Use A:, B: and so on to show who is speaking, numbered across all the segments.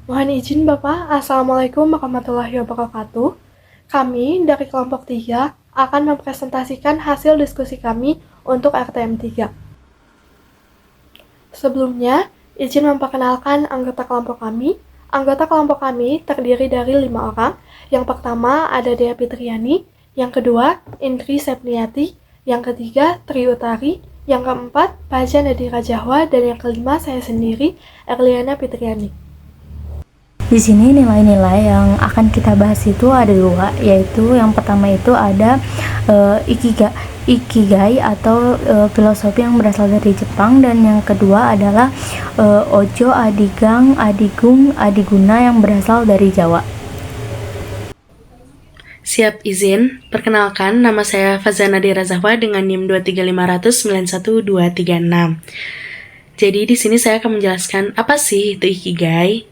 A: Mohon izin Bapak, Assalamualaikum warahmatullahi wabarakatuh. Kami dari kelompok 3 akan mempresentasikan hasil diskusi kami untuk RTM 3. Sebelumnya, izin memperkenalkan anggota kelompok kami. Anggota kelompok kami terdiri dari 5 orang. Yang pertama ada Dea Fitriani, yang kedua Indri Sepniati, yang ketiga Tri Utari, yang keempat Faja Nadira Jahwa, dan yang kelima saya sendiri, Erliana Fitriani.
B: Di sini nilai-nilai yang akan kita bahas itu ada dua, yaitu yang pertama itu ada ikigai atau filosofi yang berasal dari Jepang, dan yang kedua adalah ojo, adigang, adigung, adiguna yang berasal dari Jawa.
C: Siap izin, perkenalkan nama saya Faza Nadira Zahwa dengan NIM 23500912236. Jadi di sini saya akan menjelaskan apa sih itu ikigai.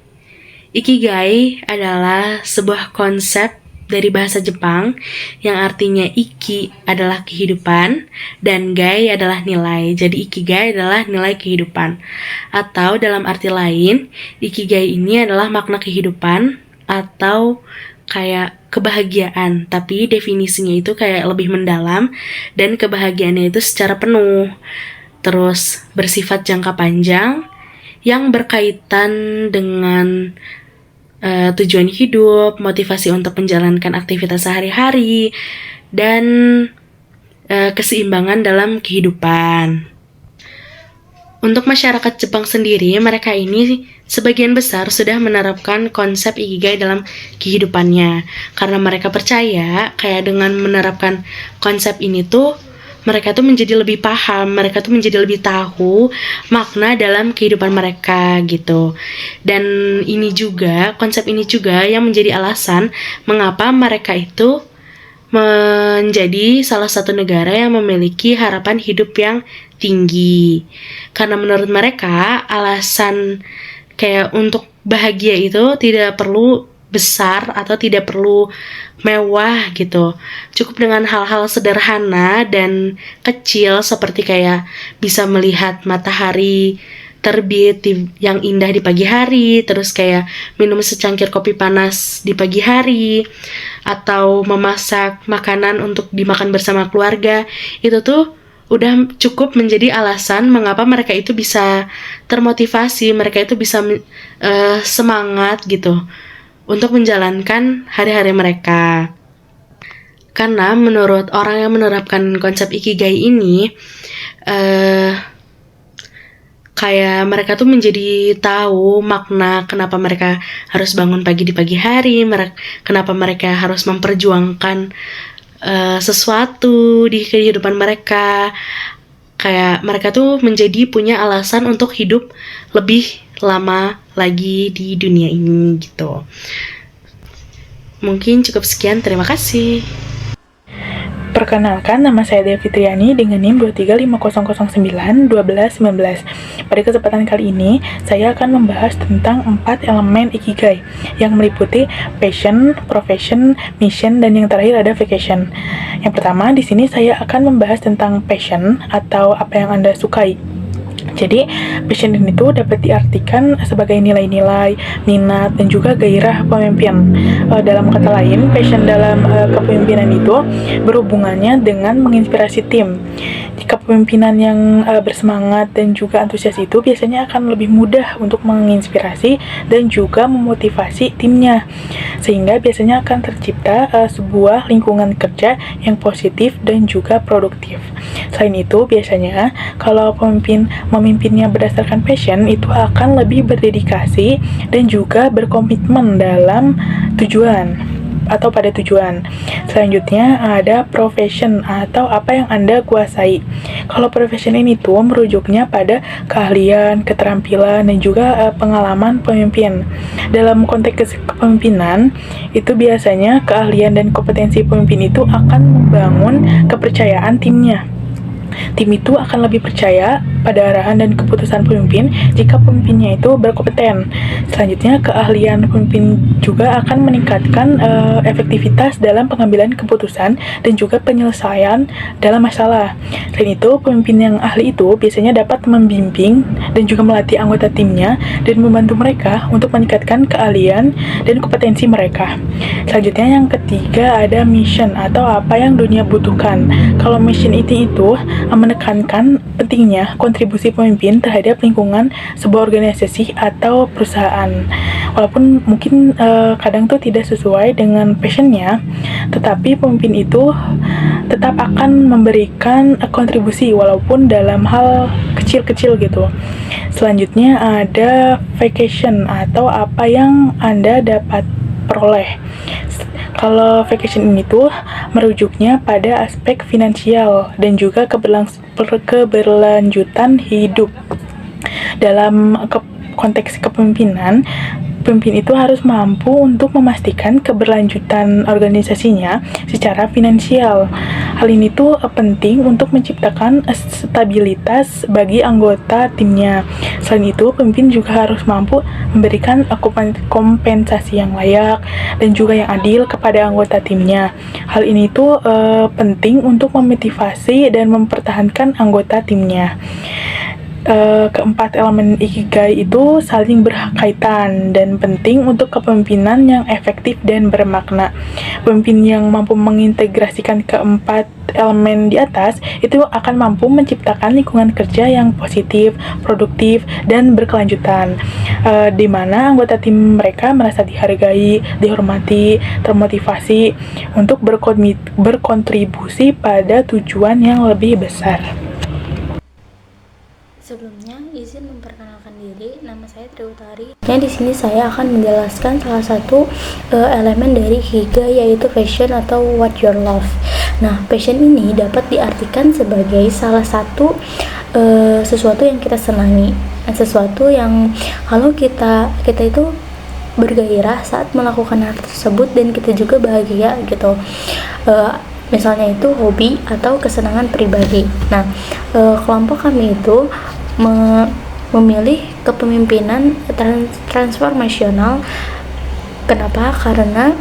C: Ikigai adalah sebuah konsep dari bahasa Jepang yang artinya iki adalah kehidupan dan gai adalah nilai. Jadi ikigai adalah nilai kehidupan. Atau dalam arti lain, ikigai ini adalah makna kehidupan atau kayak kebahagiaan, tapi definisinya itu kayak lebih mendalam dan kebahagiaannya itu secara penuh. Terus bersifat jangka panjang yang berkaitan dengan tujuan hidup, motivasi untuk menjalankan aktivitas sehari-hari, dan keseimbangan dalam kehidupan. Untuk masyarakat Jepang sendiri, mereka ini sebagian besar sudah menerapkan konsep ikigai dalam kehidupannya. Karena mereka percaya, kayak dengan menerapkan konsep ini tuh, mereka tuh menjadi lebih paham, mereka tuh menjadi lebih tahu makna dalam kehidupan mereka gitu. Dan ini juga, konsep ini juga yang menjadi alasan mengapa mereka itu menjadi salah satu negara yang memiliki harapan hidup yang tinggi. Karena menurut mereka, alasan kayak untuk bahagia itu tidak perlu besar atau tidak perlu mewah gitu. Cukup dengan hal-hal sederhana dan kecil seperti kayak bisa melihat matahari terbit yang indah di pagi hari, terus kayak minum secangkir kopi panas di pagi hari, atau memasak makanan untuk dimakan bersama keluarga. Itu tuh udah cukup menjadi alasan mengapa mereka itu bisa termotivasi, mereka itu bisa semangat gitu untuk menjalankan hari-hari mereka. Karena menurut orang yang menerapkan konsep ikigai ini, kayak mereka tuh menjadi tahu makna kenapa mereka harus bangun pagi di pagi hari, kenapa mereka harus memperjuangkan sesuatu di kehidupan mereka. Kayak mereka tuh menjadi punya alasan untuk hidup lebih lama lagi di dunia ini gitu. Mungkin cukup sekian, terima kasih.
D: Perkenalkan, nama saya Dea Fitriani dengan NIM 23500091219. Pada kesempatan kali ini, saya akan membahas tentang 4 elemen ikigai yang meliputi passion, profession, mission, dan yang terakhir ada vacation. Yang pertama, di sini saya akan membahas tentang passion atau apa yang Anda sukai. Jadi, passion itu dapat diartikan sebagai nilai-nilai, minat, dan juga gairah pemimpin. Dalam kata lain, passion dalam kepemimpinan itu berhubungannya dengan menginspirasi tim. Kepemimpinan yang bersemangat dan juga antusias itu biasanya akan lebih mudah untuk menginspirasi dan juga memotivasi timnya. Sehingga biasanya akan tercipta sebuah lingkungan kerja yang positif dan juga produktif. Selain itu, biasanya kalau memimpinnya berdasarkan passion itu akan lebih berdedikasi dan juga berkomitmen dalam tujuan atau pada tujuan. Selanjutnya ada profession atau apa yang Anda kuasai. Kalau profession ini tuh merujuknya pada keahlian, keterampilan, dan juga pengalaman pemimpin. Dalam konteks kepemimpinan, itu biasanya keahlian dan kompetensi pemimpin itu akan membangun kepercayaan timnya. Tim itu akan lebih percaya pada arahan dan keputusan pemimpin jika pemimpinnya itu berkompeten. Selanjutnya, keahlian pemimpin juga akan meningkatkan efektivitas dalam pengambilan keputusan dan juga penyelesaian dalam masalah. Selain itu, pemimpin yang ahli itu biasanya dapat membimbing dan juga melatih anggota timnya dan membantu mereka untuk meningkatkan keahlian dan kompetensi mereka. Selanjutnya, yang ketiga ada mission atau apa yang dunia butuhkan. Kalau mission itu menekankan pentingnya kontribusi pemimpin terhadap lingkungan sebuah organisasi atau perusahaan. Walaupun mungkin kadang tuh tidak sesuai dengan passionnya, tetapi pemimpin itu tetap akan memberikan kontribusi walaupun dalam hal kecil-kecil gitu. Selanjutnya ada vacation atau apa yang Anda dapat peroleh. Kalau vacation ini tuh merujuknya pada aspek finansial dan juga keberlanjutan hidup. Dalam konteks kepemimpinan, pemimpin itu harus mampu untuk memastikan keberlanjutan organisasinya secara finansial. Hal ini tuh penting untuk menciptakan stabilitas bagi anggota timnya. Selain itu, pemimpin juga harus mampu memberikan kompensasi yang layak dan juga yang adil kepada anggota timnya. Hal ini tuh penting untuk memotivasi dan mempertahankan anggota timnya. Keempat elemen ikigai itu saling berkaitan dan penting untuk kepemimpinan yang efektif dan bermakna. Pemimpin yang mampu mengintegrasikan keempat elemen di atas itu akan mampu menciptakan lingkungan kerja yang positif, produktif, dan berkelanjutan, di mana anggota tim mereka merasa dihargai, dihormati, termotivasi untuk berkontribusi pada tujuan yang lebih besar.
B: Sebelumnya, izin memperkenalkan diri. Nama saya Triutari. Di sini saya akan menjelaskan salah satu elemen dari Ikigai, yaitu passion atau what you love. Nah, passion ini dapat diartikan sebagai salah satu sesuatu yang kita senangi, sesuatu yang kalau kita itu bergairah saat melakukan hal tersebut dan kita juga bahagia gitu. Misalnya itu hobi atau kesenangan pribadi. Nah, kelompok kami itu memilih kepemimpinan transformasional. Kenapa? Karena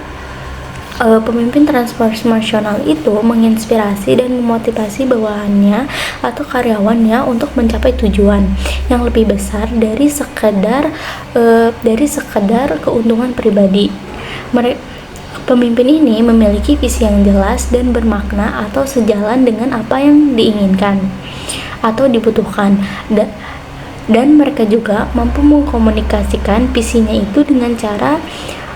B: pemimpin transformasional itu menginspirasi dan memotivasi bawahannya atau karyawannya untuk mencapai tujuan yang lebih besar dari sekedar keuntungan pribadi. Pemimpin ini memiliki visi yang jelas dan bermakna atau sejalan dengan apa yang diinginkan atau dibutuhkan, dan mereka juga mampu mengkomunikasikan visinya itu dengan cara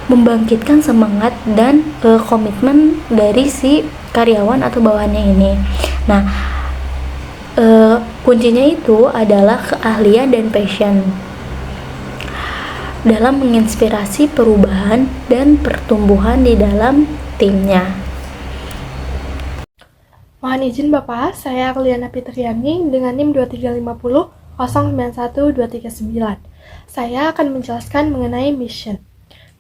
B: membangkitkan semangat dan komitmen dari si karyawan atau bawahannya ini. Nah, kuncinya itu adalah keahlian dan passion dalam menginspirasi perubahan dan pertumbuhan di dalam timnya.
A: Mohon izin Bapak, saya Arliana Fitriani dengan NIM 2350 091239. Saya akan menjelaskan mengenai mission.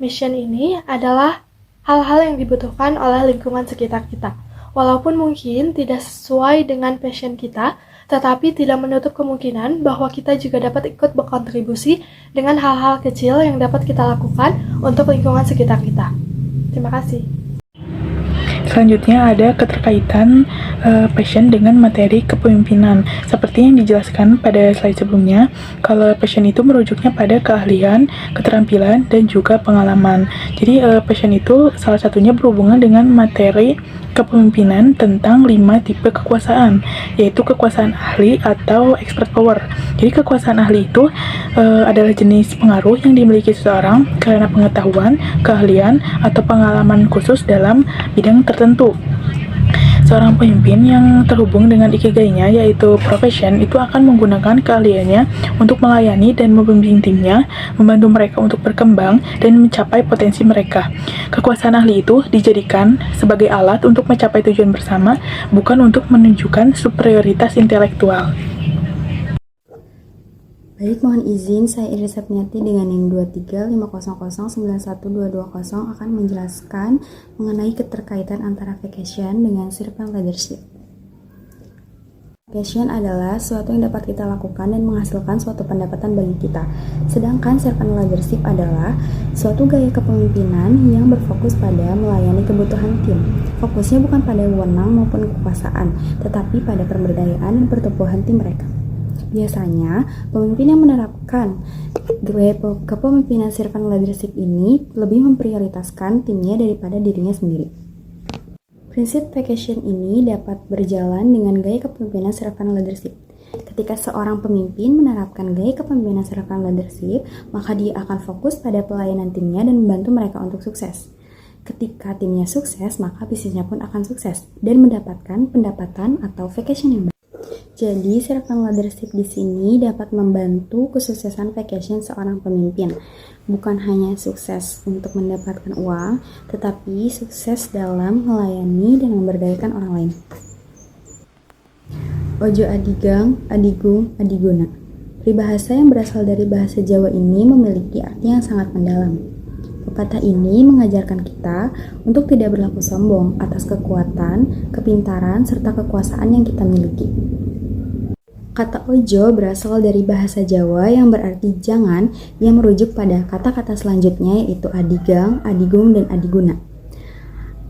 A: Mission ini adalah hal-hal yang dibutuhkan oleh lingkungan sekitar kita. Walaupun mungkin tidak sesuai dengan passion kita, tetapi tidak menutup kemungkinan bahwa kita juga dapat ikut berkontribusi dengan hal-hal kecil yang dapat kita lakukan untuk lingkungan sekitar kita. Terima kasih.
D: Selanjutnya ada keterkaitan passion dengan materi kepemimpinan. Seperti yang dijelaskan pada slide sebelumnya, kalau passion itu merujuknya pada keahlian, keterampilan, dan juga pengalaman. Jadi passion itu salah satunya berhubungan dengan materi kepemimpinan tentang 5 tipe kekuasaan, yaitu kekuasaan ahli atau expert power. Jadi kekuasaan ahli itu adalah jenis pengaruh yang dimiliki seseorang karena pengetahuan, keahlian, atau pengalaman khusus dalam bidang tertentu. Seorang pemimpin yang terhubung dengan ikigainya, yaitu profession, itu akan menggunakan keahliannya untuk melayani dan membimbing timnya, membantu mereka untuk berkembang dan mencapai potensi mereka. Kekuasaan ahli itu dijadikan sebagai alat untuk mencapai tujuan bersama, bukan untuk menunjukkan superioritas intelektual.
E: Baik, mohon izin, saya Iris Sepniati dengan NIM 2350091220 akan menjelaskan mengenai keterkaitan antara vacation dengan servant leadership. Passion adalah sesuatu yang dapat kita lakukan dan menghasilkan suatu pendapatan bagi kita. Sedangkan servant leadership adalah suatu gaya kepemimpinan yang berfokus pada melayani kebutuhan tim. Fokusnya bukan pada wewenang maupun kekuasaan, tetapi pada pemberdayaan dan pertumbuhan tim mereka. Biasanya, pemimpin yang menerapkan gaya kepemimpinan servant leadership ini lebih memprioritaskan timnya daripada dirinya sendiri. Prinsip vacation ini dapat berjalan dengan gaya kepemimpinan servant leadership. Ketika seorang pemimpin menerapkan gaya kepemimpinan servant leadership, maka dia akan fokus pada pelayanan timnya dan membantu mereka untuk sukses. Ketika timnya sukses, maka bisnisnya pun akan sukses dan mendapatkan pendapatan atau vacation yang baik. Jadi, servant leadership di sini dapat membantu kesuksesan vacation seorang pemimpin. Bukan hanya sukses untuk mendapatkan uang, tetapi sukses dalam melayani dan memberdayakan orang lain. Ojo adigang, adigung, adiguna. Peribahasa yang berasal dari bahasa Jawa ini memiliki arti yang sangat mendalam. Pepatah ini mengajarkan kita untuk tidak berlaku sombong atas kekuatan, kepintaran, serta kekuasaan yang kita miliki. Kata ojo berasal dari bahasa Jawa yang berarti jangan, yang merujuk pada kata-kata selanjutnya yaitu adigang, adigung, dan adiguna.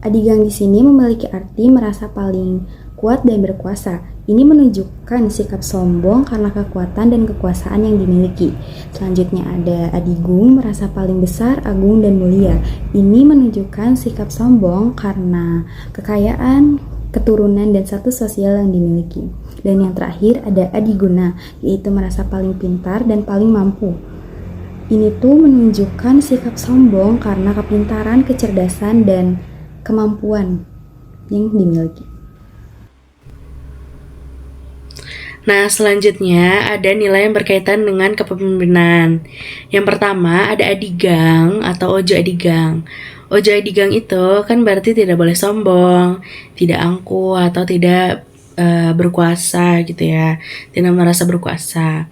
E: Adigang di sini memiliki arti merasa paling kuat dan berkuasa. Ini menunjukkan sikap sombong karena kekuatan dan kekuasaan yang dimiliki. Selanjutnya ada adigung, merasa paling besar, agung, dan mulia. Ini menunjukkan sikap sombong karena kekayaan, keturunan, dan status sosial yang dimiliki. Dan yang terakhir ada adiguna, yaitu merasa paling pintar dan paling mampu. Ini tuh menunjukkan sikap sombong karena kepintaran, kecerdasan, dan kemampuan yang dimiliki.
C: Nah, selanjutnya ada nilai yang berkaitan dengan kepemimpinan. Yang pertama ada adigang atau ojo adigang. Ojo adigang itu kan berarti tidak boleh sombong, tidak angkuh atau tidak berkuasa gitu ya, tidak merasa berkuasa.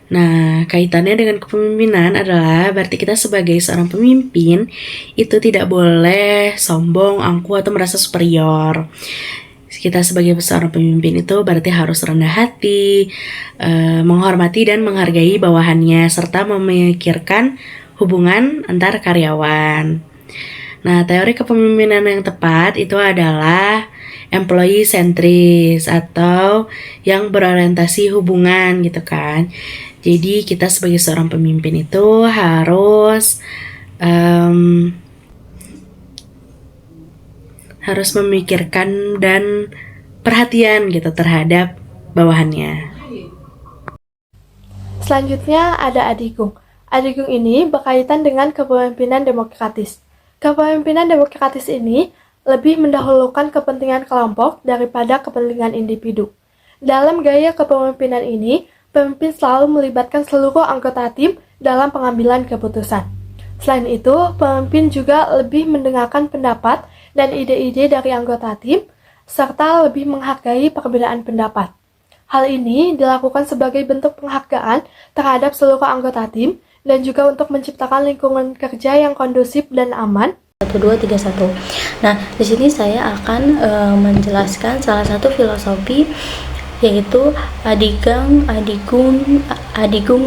C: Nah, kaitannya dengan kepemimpinan adalah berarti kita sebagai seorang pemimpin itu tidak boleh sombong, angkuh atau merasa superior. Kita sebagai seorang pemimpin itu berarti harus rendah hati, menghormati dan menghargai bawahannya, serta memikirkan hubungan antar karyawan. Nah, teori kepemimpinan yang tepat itu adalah employee centris atau yang berorientasi hubungan gitu kan. Jadi kita sebagai seorang pemimpin itu harus memikirkan dan perhatian gitu terhadap bawahannya.
A: Selanjutnya ada adigung. Adigung ini berkaitan dengan kepemimpinan demokratis. Kepemimpinan demokratis ini lebih mendahulukan kepentingan kelompok daripada kepentingan individu. Dalam gaya kepemimpinan ini, pemimpin selalu melibatkan seluruh anggota tim dalam pengambilan keputusan. Selain itu, pemimpin juga lebih mendengarkan pendapat dan ide-ide dari anggota tim, serta lebih menghargai perbedaan pendapat. Hal ini dilakukan sebagai bentuk penghargaan terhadap seluruh anggota tim dan juga untuk menciptakan lingkungan kerja yang kondusif dan aman.
B: 1, 2, 3, 1. Nah, di sini saya akan menjelaskan salah satu filosofi yaitu adigang, adigung,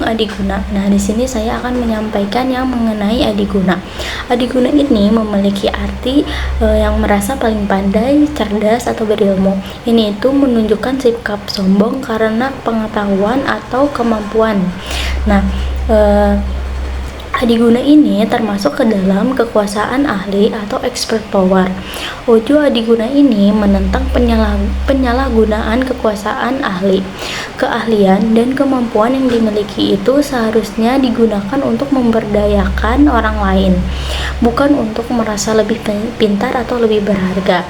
B: adiguna. Nah, di sini saya akan menyampaikan yang mengenai adiguna. Adiguna ini memiliki arti yang merasa paling pandai, cerdas, atau berilmu. Ini itu menunjukkan sikap sombong karena pengetahuan atau kemampuan. Nah, adiguna ini termasuk ke dalam kekuasaan ahli atau expert power. Ojo adiguna ini menentang penyalahgunaan kekuasaan ahli. Keahlian dan kemampuan yang dimiliki itu seharusnya digunakan untuk memberdayakan orang lain, bukan untuk merasa lebih pintar atau lebih berharga.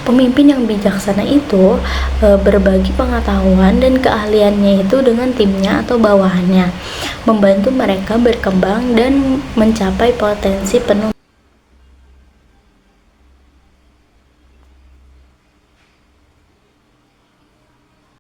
B: Pemimpin yang bijaksana itu berbagi pengetahuan dan keahliannya itu dengan timnya atau bawahannya, membantu mereka berkembang dan mencapai potensi penuh.